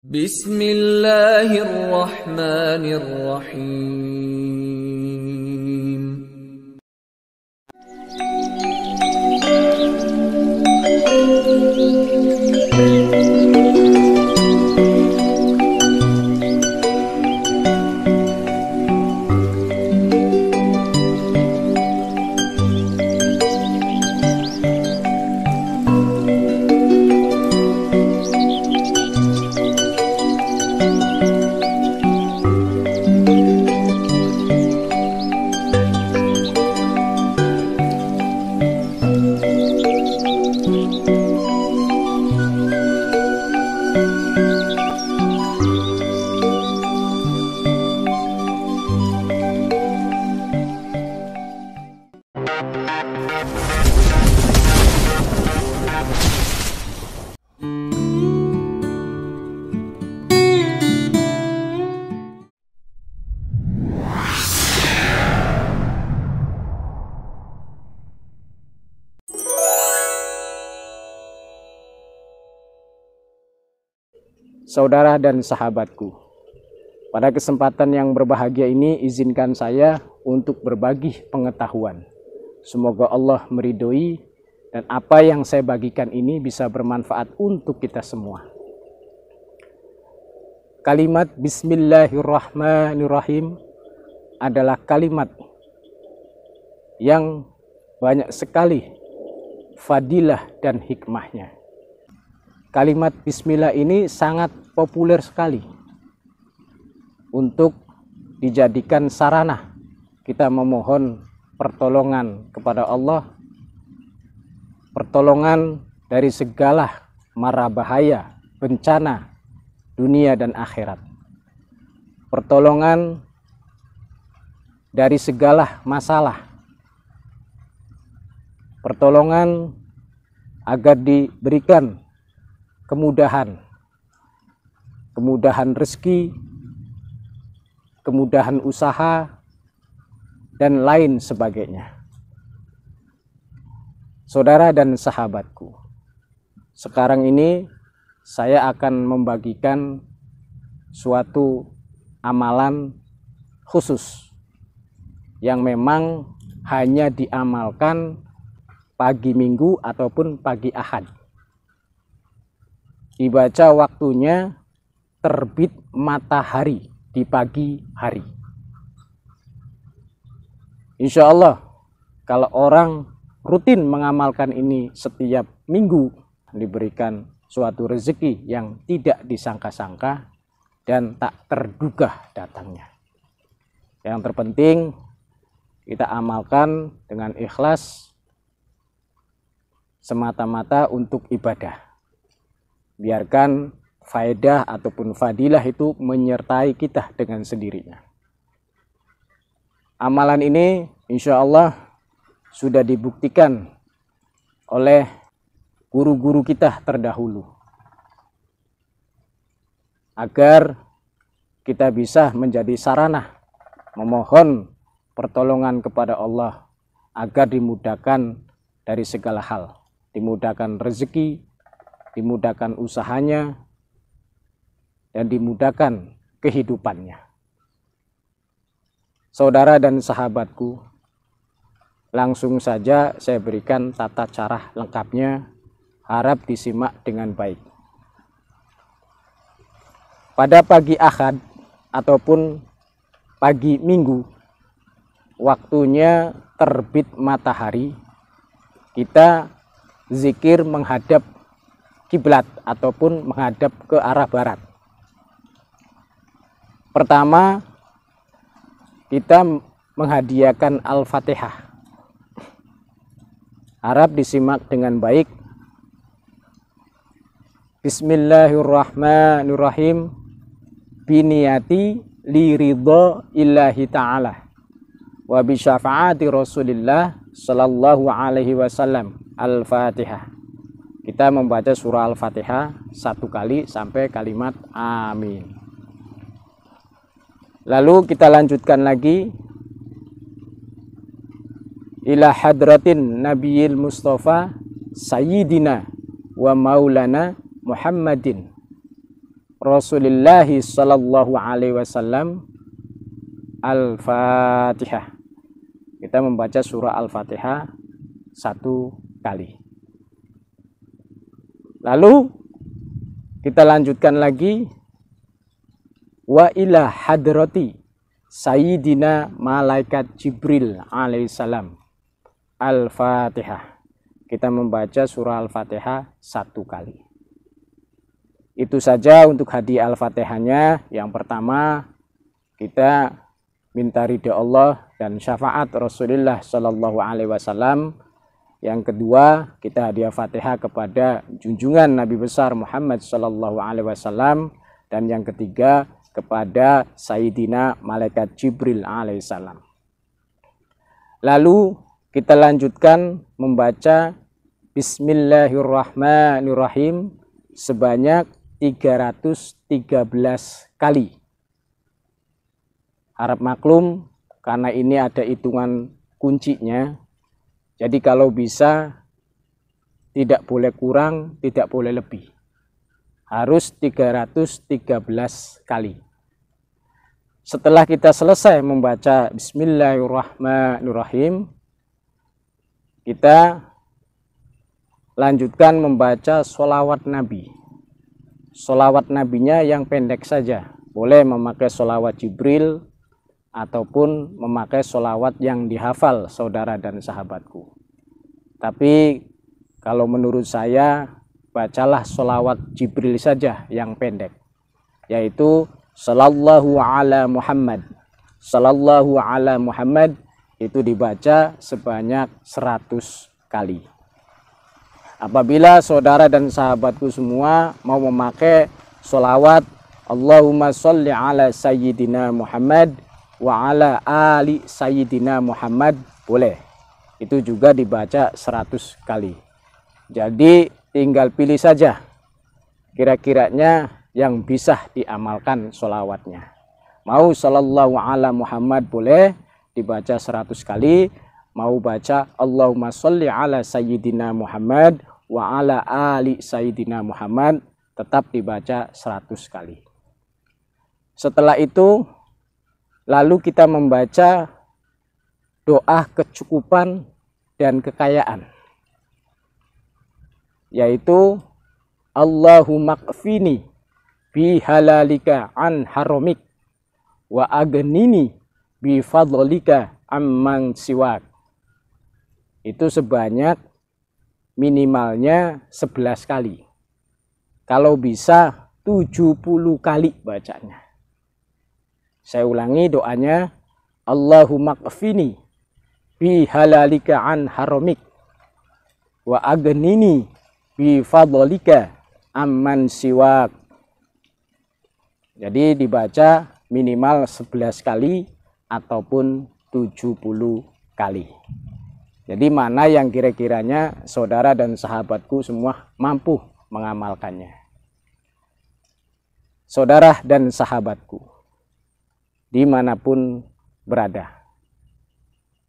Bismillahirrahmanirrahim. Saudara dan sahabatku, pada kesempatan yang berbahagia ini izinkan saya untuk berbagi pengetahuan. Semoga Allah meridhoi dan apa yang saya bagikan ini bisa bermanfaat untuk kita semua. Kalimat Bismillahirrahmanirrahim adalah kalimat yang banyak sekali fadilah dan hikmahnya. Kalimat Bismillah ini sangat populer sekali untuk dijadikan sarana kita memohon pertolongan kepada Allah, pertolongan dari segala mara bahaya, bencana dunia dan akhirat, pertolongan dari segala masalah, pertolongan agar diberikan kemudahan rezeki, kemudahan usaha, dan lain sebagainya. Saudara dan sahabatku, sekarang ini saya akan membagikan suatu amalan khusus yang memang hanya diamalkan pagi Minggu ataupun pagi Ahad. Dibaca waktunya terbit matahari di pagi hari. Insya Allah kalau orang rutin mengamalkan ini setiap minggu, diberikan suatu rezeki yang tidak disangka-sangka dan tak terduga datangnya. Yang terpenting kita amalkan dengan ikhlas semata-mata untuk ibadah. Biarkan faedah ataupun fadilah itu menyertai kita dengan sendirinya. Amalan ini insya Allah sudah dibuktikan oleh guru-guru kita terdahulu, agar kita bisa menjadi sarana memohon pertolongan kepada Allah, agar dimudahkan dari segala hal, dimudahkan rezeki, dimudahkan usahanya, dan dimudahkan kehidupannya. Saudara dan sahabatku, langsung saja saya berikan tata cara lengkapnya, harap disimak dengan baik. Pada pagi Ahad ataupun pagi Minggu, waktunya terbit matahari, kita zikir menghadap kiblat ataupun menghadap ke arah barat. Pertama, kita menghadiahkan Al-Fatihah. Harap disimak dengan baik. Bismillahirrahmanirrahim. Biniyati li ridha illahi ta'ala wa bi syafaati Rasulillah sallallahu alaihi wasallam. Al-Fatihah. Kita membaca surah Al-Fatihah 1 kali sampai kalimat amin. Lalu kita lanjutkan lagi. Ila hadratin Nabiyil Mustafa Sayyidina wa Maulana Muhammadin Rasulullah sallallahu alaihi wasallam Al-Fatihah. Kita membaca surah Al-Fatihah 1 kali. Lalu kita lanjutkan lagi, wa ila hadrati Sayyidina malaikat Jibril alaihissalam Al-Fatihah. Kita membaca surah Al-Fatihah 1 kali. Itu saja untuk hadiah Al-Fatihahnya. Yang pertama, kita minta ridha Allah dan syafaat Rasulullah Shallallahu Alaihi Wasallam. Yang kedua, kita hadiah Fatihah kepada junjungan Nabi besar Muhammad Shallallahu Alaihi Wasallam. Dan yang ketiga, kepada Sayyidina malaikat Jibril alaihissalam. Lalu kita lanjutkan membaca Bismillahirrahmanirrahim sebanyak 313 kali. Harap maklum karena ini ada hitungan kuncinya. Jadi kalau bisa tidak boleh kurang, tidak boleh lebih. Harus 313 kali. Setelah kita selesai membaca Bismillahirrahmanirrahim, kita lanjutkan membaca sholawat Nabi. Sholawat Nabinya yang pendek saja. Boleh memakai sholawat Jibril ataupun memakai sholawat yang dihafal saudara dan sahabatku. Tapi kalau menurut saya, bacalah sholawat Jibril saja yang pendek, yaitu Sallallahu ala Muhammad. Sallallahu ala Muhammad itu dibaca sebanyak 100 kali. Apabila saudara dan sahabatku semua mau memakai sholawat Allahumma sholli ala Sayyidina Muhammad wa ala ali Sayyidina Muhammad, boleh. Itu juga dibaca 100 kali. Jadi tinggal pilih saja kira-kiranya yang bisa diamalkan sholawatnya. Mau sallallahu ala Muhammad boleh dibaca 100 kali. Mau baca Allahumma sholli ala Sayyidina Muhammad wa ala ali Sayyidina Muhammad, tetap dibaca 100 kali. Setelah itu lalu kita membaca doa kecukupan dan kekayaan, yaitu Allahumma kfini bi halalika an haramik wa agnini bi fadlika amman siwak. Itu sebanyak minimalnya 11 kali. Kalau bisa 70 kali bacanya. Saya ulangi doanya, Allahumma kfini bi halalika an haramik wa agnini bi fadlika amman siwak. Jadi dibaca minimal 11 kali ataupun 70 kali. Jadi mana yang kira-kiranya saudara dan sahabatku semua mampu mengamalkannya. Saudara dan sahabatku, dimanapun berada,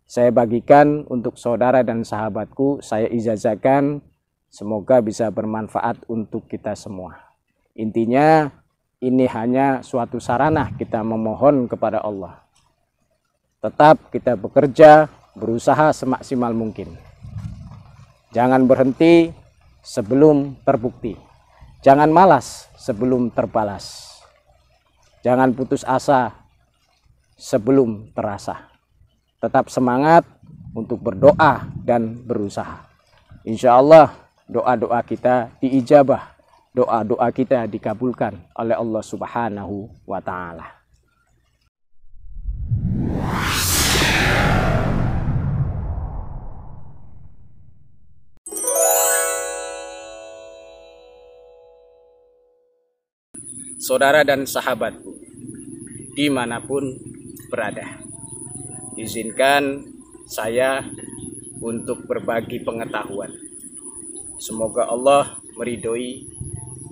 saya bagikan untuk saudara dan sahabatku, saya ijazahkan, semoga bisa bermanfaat untuk kita semua. Intinya ini hanya suatu sarana kita memohon kepada Allah. Tetap kita bekerja, berusaha semaksimal mungkin. Jangan berhenti sebelum terbukti. Jangan malas sebelum terbalas. Jangan putus asa sebelum terasa. Tetap semangat untuk berdoa dan berusaha. Insya Allah doa-doa kita diijabah. Doa-doa kita dikabulkan oleh Allah Subhanahu wa Ta'ala. Saudara dan sahabatku, dimanapun berada, izinkan saya untuk berbagi pengetahuan. Semoga Allah meridhoi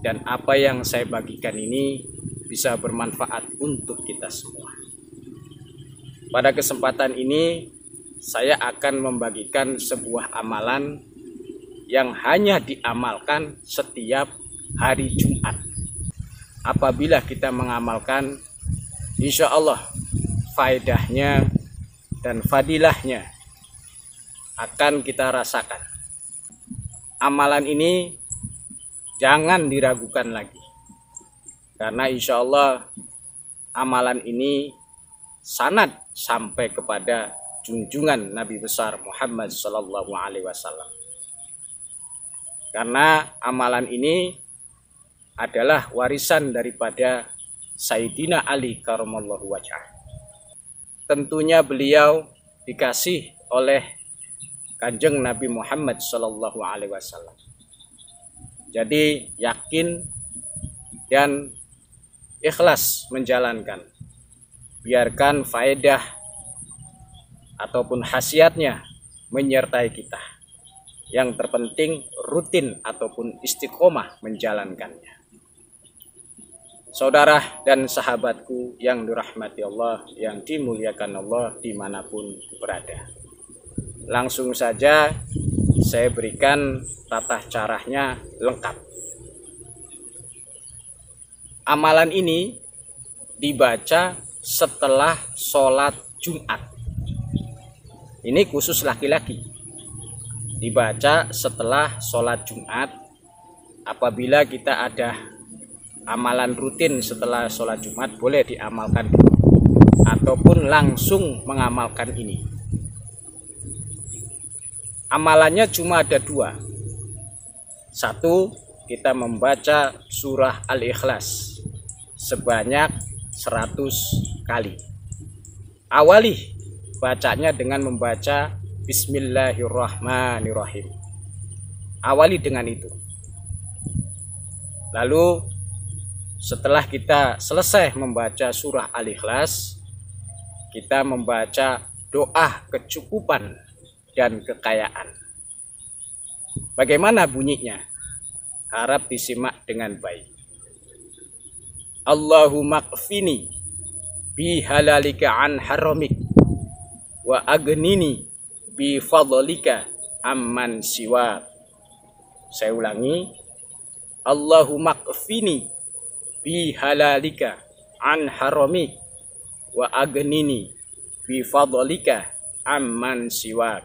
dan apa yang saya bagikan ini bisa bermanfaat untuk kita semua. Pada kesempatan ini saya akan membagikan sebuah amalan yang hanya diamalkan setiap hari Jumat. apabila kita mengamalkan, insya Allah faedahnya dan fadilahnya akan kita rasakan. Amalan ini jangan diragukan lagi, karena insya Allah amalan ini sanad sampai kepada junjungan Nabi besar Muhammad Sallallahu Alaihi Wasallam. Karena amalan ini adalah warisan daripada Sayyidina Ali karamallahu wajhah. Tentunya beliau dikasih oleh Kanjeng Nabi Muhammad Sallallahu Alaihi Wasallam. Jadi yakin dan ikhlas menjalankan. Biarkan faedah ataupun khasiatnya menyertai kita. Yang terpenting rutin ataupun istiqomah menjalankannya. Saudara dan sahabatku yang dirahmati Allah, yang dimuliakan Allah dimanapun berada. Langsung saja saya berikan tata caranya lengkap. Amalan ini dibaca setelah sholat Jumat. Ini khusus laki-laki. Dibaca setelah sholat Jumat. Apabila kita ada amalan rutin setelah sholat Jumat, boleh diamalkan dulu, ataupun langsung mengamalkan ini. Amalannya cuma ada dua. Satu, kita membaca surah Al-Ikhlas sebanyak 100 kali. Awali bacanya dengan membaca Bismillahirrahmanirrahim. Awali dengan itu. Lalu setelah kita selesai membaca surah Al-Ikhlas, kita membaca doa kecukupan dan kekayaan. Bagaimana bunyinya? Harap disimak dengan baik. Allahumma qfini bi halalika an haramik wa agnini bi fadlika amman siwa. Saya ulangi. Allahumma qfini bi halalika an haramik wa agnini bi fadlika amman siwa.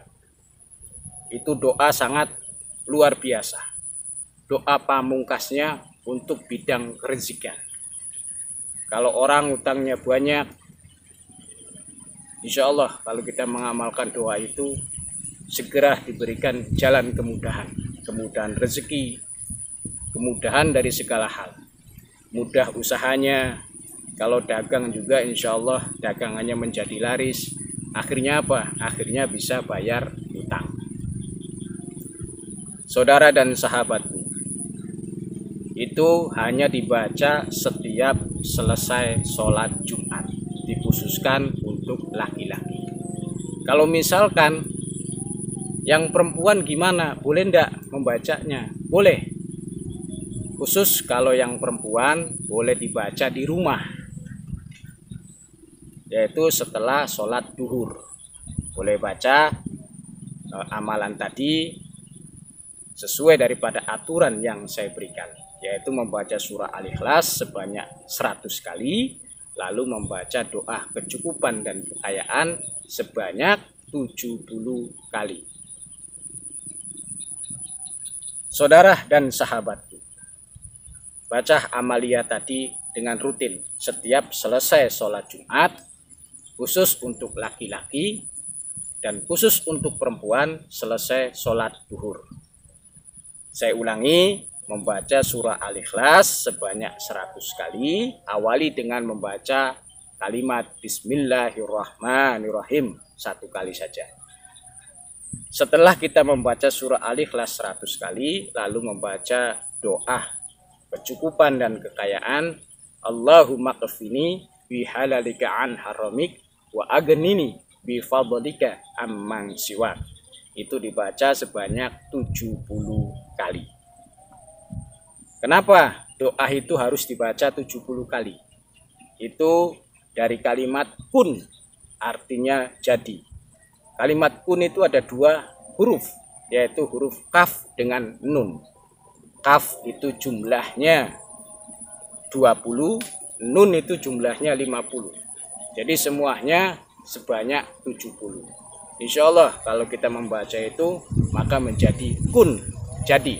Itu doa sangat luar biasa. Doa pamungkasnya untuk bidang kerezikan. Kalau orang utangnya banyak, insya Allah kalau kita mengamalkan doa itu, segera diberikan jalan kemudahan. Kemudahan rezeki, kemudahan dari segala hal. Mudah usahanya, kalau dagang juga insya Allah dagangannya menjadi laris. Akhirnya apa? Akhirnya bisa bayar utang. Saudara dan sahabatku, itu hanya dibaca setiap selesai sholat Jumat, dikhususkan untuk laki-laki. Kalau misalkan yang perempuan gimana? Boleh enggak membacanya? Boleh. Khusus kalau yang perempuan boleh dibaca di rumah, yaitu setelah sholat duhur. Boleh baca amalan tadi sesuai daripada aturan yang saya berikan, yaitu membaca surah Al-Ikhlas sebanyak 100 kali, lalu membaca doa kecukupan dan kekayaan sebanyak 70 kali. Saudara dan sahabatku, baca amalia tadi dengan rutin setiap selesai sholat Jumat, khusus untuk laki-laki dan khusus untuk perempuan selesai sholat duhur. Saya ulangi, membaca surah Al-Ikhlas sebanyak 100 kali, awali dengan membaca kalimat Bismillahirrahmanirrahim 1 kali saja. Setelah kita membaca surah Al-Ikhlas 100 kali, lalu membaca doa kecukupan dan kekayaan, Allahumma qfini bi halalika an haramik wa agnini bi fadlika amman siwak. Itu dibaca sebanyak 70 kali. Kenapa doa itu harus dibaca 70 kali? Itu dari kalimat kun, artinya jadi. Kalimat kun itu ada 2 huruf, yaitu huruf kaf dengan nun. Kaf itu jumlahnya 12, 20, nun itu jumlahnya 50. Jadi semuanya sebanyak 70. Insya Allah kalau kita membaca itu maka menjadi kun, jadi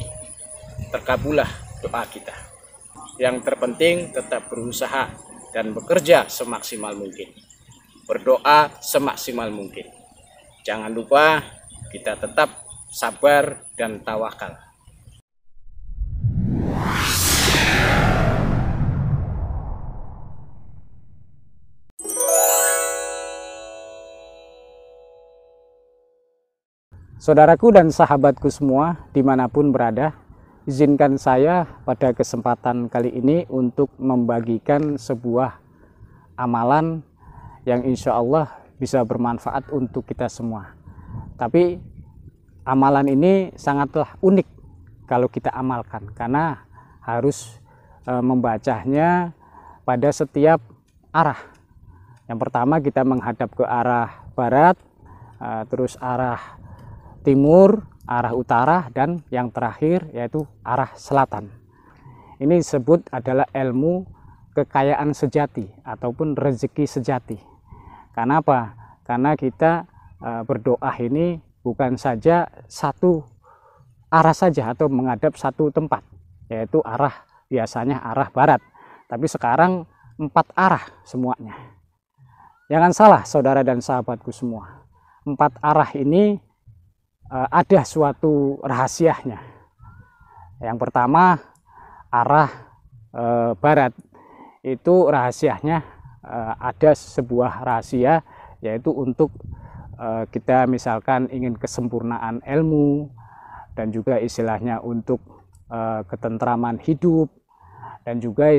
terkabullah doa kita. Yang terpenting tetap berusaha dan bekerja semaksimal mungkin, berdoa semaksimal mungkin. Jangan lupa kita tetap sabar dan tawakal. Saudaraku dan sahabatku semua dimanapun berada, izinkan saya pada kesempatan kali ini untuk membagikan sebuah amalan yang insya Allah bisa bermanfaat untuk kita semua. Tapi amalan ini sangatlah unik kalau kita amalkan, karena harus membacanya pada setiap arah. Yang pertama kita menghadap ke arah barat, terus arah timur, arah utara, dan yang terakhir yaitu arah selatan. Ini disebut adalah ilmu kekayaan sejati ataupun rezeki sejati. Karena apa? Karena kita berdoa ini bukan saja satu arah saja atau menghadap satu tempat, yaitu arah biasanya arah barat. Tapi sekarang 4 arah semuanya. Jangan salah saudara dan sahabatku semua. 4 arah ini ada suatu rahasianya. Yang pertama arah barat, itu rahasianya ada sebuah rahasia, yaitu untuk kita misalkan ingin kesempurnaan ilmu dan juga istilahnya untuk ketentraman hidup dan juga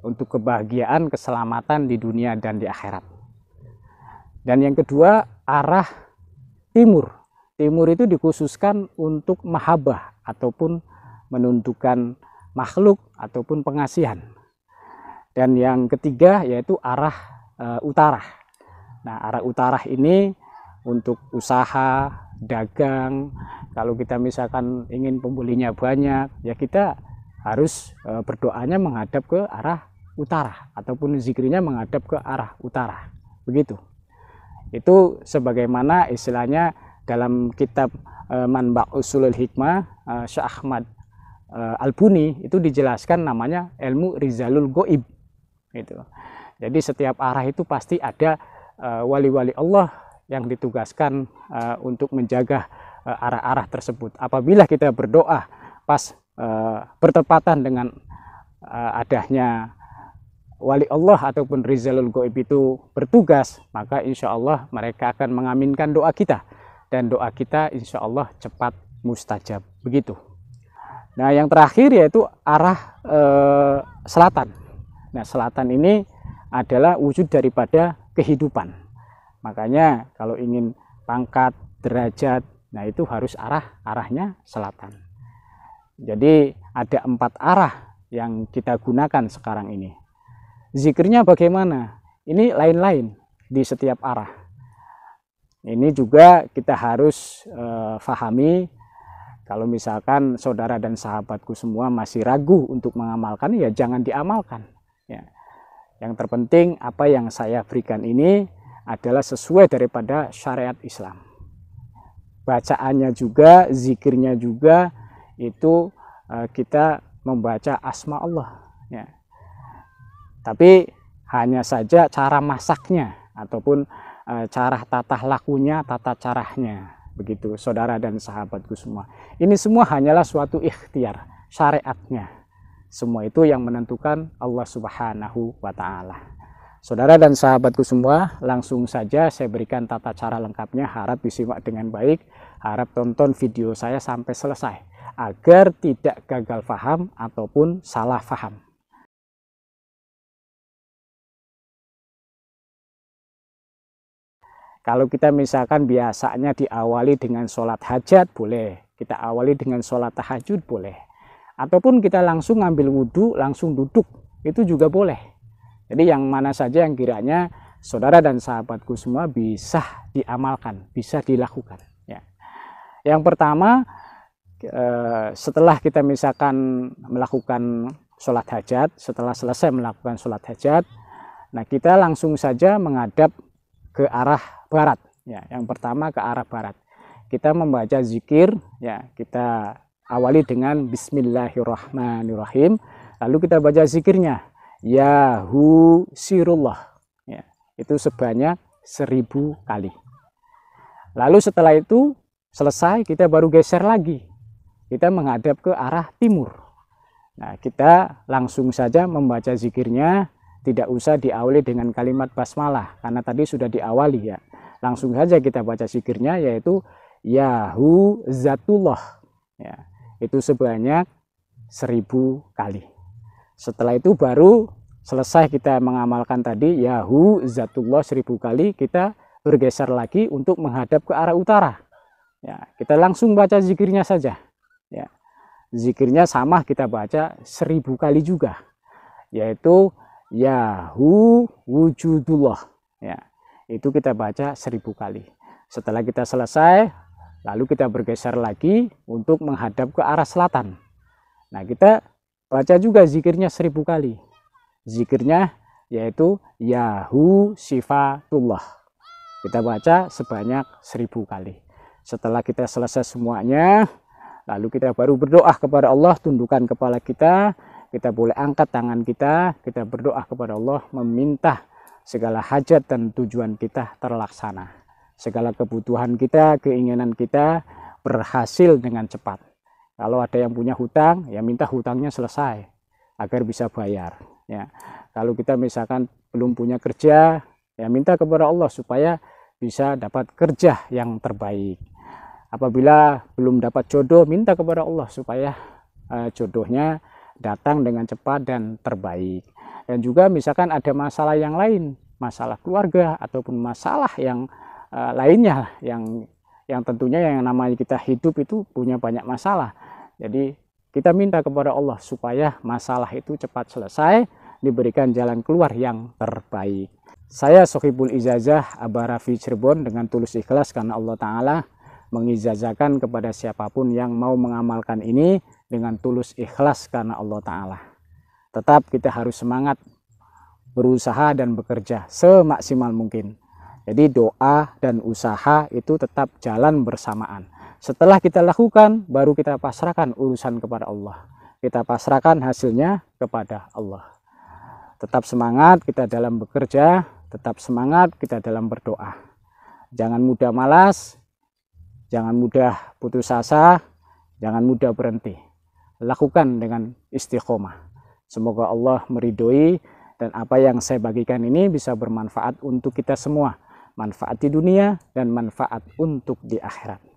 untuk kebahagiaan, keselamatan di dunia dan di akhirat. Dan yang kedua arah timur. Timur itu dikhususkan untuk mahabbah ataupun menunjukkan makhluk ataupun pengasihan. Dan yang ketiga yaitu arah utara. Nah, arah utara ini untuk usaha, dagang. Kalau kita misalkan ingin pembelinya banyak, ya kita harus berdoanya menghadap ke arah utara ataupun zikirnya menghadap ke arah utara. Begitu. Itu sebagaimana istilahnya dalam kitab Manba' Ushulul Hikmah Syekh Ahmad Al-Buni itu dijelaskan namanya ilmu Rizalul Ghaib gitu. Jadi setiap arah itu pasti ada wali-wali Allah yang ditugaskan untuk menjaga arah-arah tersebut. Apabila kita berdoa pas bertepatan dengan adanya wali Allah ataupun Rizalul Ghaib itu bertugas, maka insya Allah mereka akan mengaminkan doa kita. Dan doa kita insya Allah cepat mustajab. Begitu. Nah yang terakhir yaitu arah selatan. Nah selatan ini adalah wujud daripada kehidupan. Makanya kalau ingin pangkat, derajat, nah itu harus arahnya selatan. Jadi ada 4 arah yang kita gunakan sekarang ini. Zikirnya bagaimana? Ini lain-lain di setiap arah. Ini juga kita harus fahami. Kalau misalkan saudara dan sahabatku semua masih ragu untuk mengamalkan, ya jangan diamalkan. Ya. Yang terpenting apa yang saya berikan ini adalah sesuai daripada syariat Islam. Bacaannya juga, zikirnya juga itu kita membaca asma Allah. Ya. Tapi hanya saja cara masaknya ataupun cara tata lakunya, tata caranya, begitu saudara dan sahabatku semua. Ini semua hanyalah suatu ikhtiar, syariatnya. Semua itu yang menentukan Allah Subhanahu wa Ta'ala. Saudara dan sahabatku semua, langsung saja saya berikan tata cara lengkapnya. Harap disimak dengan baik, harap tonton video saya sampai selesai agar tidak gagal paham ataupun salah paham. Kalau kita misalkan biasanya diawali dengan sholat hajat, boleh. Kita awali dengan sholat tahajud, boleh. Ataupun kita langsung ngambil wudhu, langsung duduk, itu juga boleh. Jadi yang mana saja yang kiranya saudara dan sahabatku semua bisa diamalkan, bisa dilakukan. Ya. Yang pertama, setelah kita misalkan melakukan sholat hajat. Setelah selesai melakukan sholat hajat, nah kita langsung saja menghadap ke arah barat. Ya, yang pertama ke arah barat. Kita membaca zikir, ya kita awali dengan Bismillahirrahmanirrahim. Lalu kita baca zikirnya, Ya Husirullah. Ya, itu sebanyak 1000 kali. Lalu setelah itu selesai, kita baru geser lagi. Kita menghadap ke arah timur. Nah, kita langsung saja membaca zikirnya, tidak usah diawali dengan kalimat basmalah, karena tadi sudah diawali ya. Langsung saja kita baca zikirnya, yaitu Yahu Zatullah. Ya, itu sebanyak 1000 kali. Setelah itu baru selesai kita mengamalkan tadi Yahu Zatullah 1000 kali, kita bergeser lagi untuk menghadap ke arah utara. Ya, kita langsung baca zikirnya saja. Ya, zikirnya sama kita baca 1000 kali juga, yaitu Yahu Wujudullah. Ya, itu kita baca 1000 kali. Setelah kita selesai, lalu kita bergeser lagi untuk menghadap ke arah selatan. Nah, kita baca juga zikirnya 1000 kali. Zikirnya yaitu Yahu Sifatullah. Kita baca sebanyak 1000 kali. Setelah kita selesai semuanya, lalu kita baru berdoa kepada Allah, tundukkan kepala kita boleh angkat tangan kita berdoa kepada Allah, meminta segala hajat dan tujuan kita terlaksana. Segala kebutuhan kita, keinginan kita berhasil dengan cepat. Kalau ada yang punya hutang, ya minta hutangnya selesai agar bisa bayar. Ya, kalau kita misalkan belum punya kerja, ya minta kepada Allah supaya bisa dapat kerja yang terbaik. Apabila belum dapat jodoh, minta kepada Allah supaya jodohnya datang dengan cepat dan terbaik. Dan juga misalkan ada masalah yang lain, masalah keluarga ataupun masalah yang lainnya, yang tentunya yang namanya kita hidup itu punya banyak masalah. Jadi kita minta kepada Allah supaya masalah itu cepat selesai, diberikan jalan keluar yang terbaik. Saya Sohibul Ijazah Abah Rafi Cirebon dengan tulus ikhlas karena Allah Ta'ala mengijazahkan kepada siapapun yang mau mengamalkan ini dengan tulus ikhlas karena Allah Ta'ala. Tetap kita harus semangat berusaha dan bekerja semaksimal mungkin. Jadi doa dan usaha itu tetap jalan bersamaan. Setelah kita lakukan, baru kita pasrahkan urusan kepada Allah. Kita pasrahkan hasilnya kepada Allah. Tetap semangat kita dalam bekerja, tetap semangat kita dalam berdoa. Jangan mudah malas, jangan mudah putus asa, jangan mudah berhenti. Lakukan dengan istiqomah. Semoga Allah meridhoi dan apa yang saya bagikan ini bisa bermanfaat untuk kita semua. Manfaat di dunia dan manfaat untuk di akhirat.